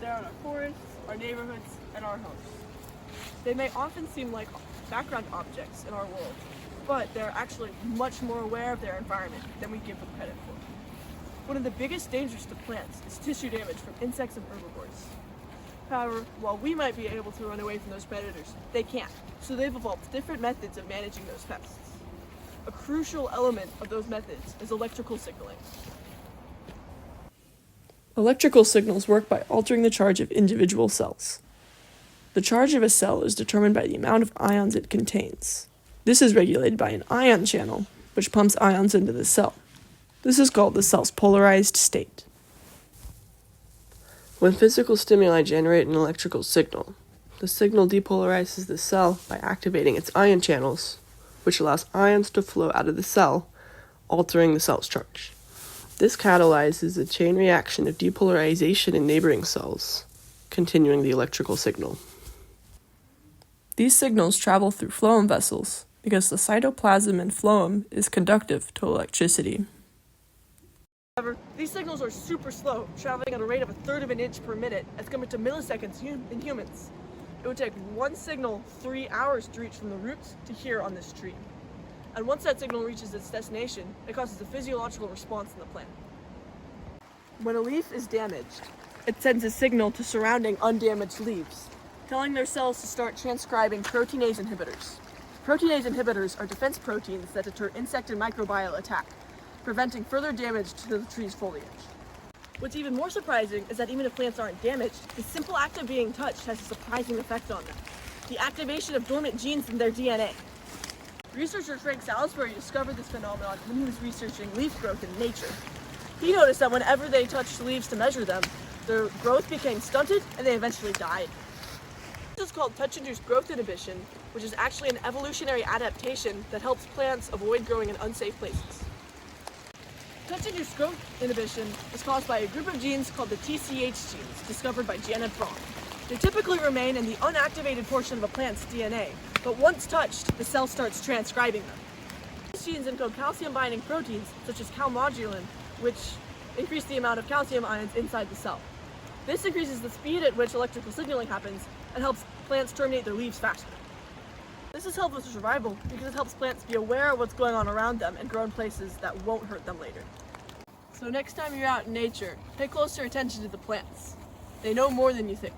They're in our forests, our neighborhoods, and our homes. They may often seem like background objects in our world, but they're actually much more aware of their environment than we give them credit for. One of the biggest dangers to plants is tissue damage from insects and herbivores. However, while we might be able to run away from those predators, they can't, so they've evolved different methods of managing those pests. A crucial element of those methods is electrical signaling. Electrical signals work by altering the charge of individual cells. The charge of a cell is determined by the amount of ions it contains. This is regulated by an ion channel, which pumps ions into the cell. This is called the cell's polarized state. When physical stimuli generate an electrical signal, the signal depolarizes the cell by activating its ion channels, which allows ions to flow out of the cell, altering the cell's charge. This catalyzes a chain reaction of depolarization in neighboring cells, continuing the electrical signal. These signals travel through phloem vessels because the cytoplasm in phloem is conductive to electricity. However, these signals are super slow, traveling at a rate of 1/3 of an inch per minute as compared to milliseconds in humans. It would take one signal 3 hours to reach from the roots to here on this tree. And once that signal reaches its destination, it causes a physiological response in the plant. When a leaf is damaged, it sends a signal to surrounding undamaged leaves, telling their cells to start transcribing proteinase inhibitors. Proteinase inhibitors are defense proteins that deter insect and microbial attack, preventing further damage to the tree's foliage. What's even more surprising is that even if plants aren't damaged, the simple act of being touched has a surprising effect on them: the activation of dormant genes in their DNA. Researcher Frank Salisbury discovered this phenomenon when he was researching leaf growth in nature. He noticed that whenever they touched leaves to measure them, their growth became stunted and they eventually died. This is called touch-induced growth inhibition, which is actually an evolutionary adaptation that helps plants avoid growing in unsafe places. Touch-induced growth inhibition is caused by a group of genes called the TCH genes, discovered by Janet Braun. They typically remain in the unactivated portion of a plant's DNA, but once touched, the cell starts transcribing them. These genes encode calcium-binding proteins, such as calmodulin, which increase the amount of calcium ions inside the cell. This increases the speed at which electrical signaling happens and helps plants terminate their leaves faster. This is helpful for survival because it helps plants be aware of what's going on around them and grow in places that won't hurt them later. So next time you're out in nature, pay closer attention to the plants. They know more than you think.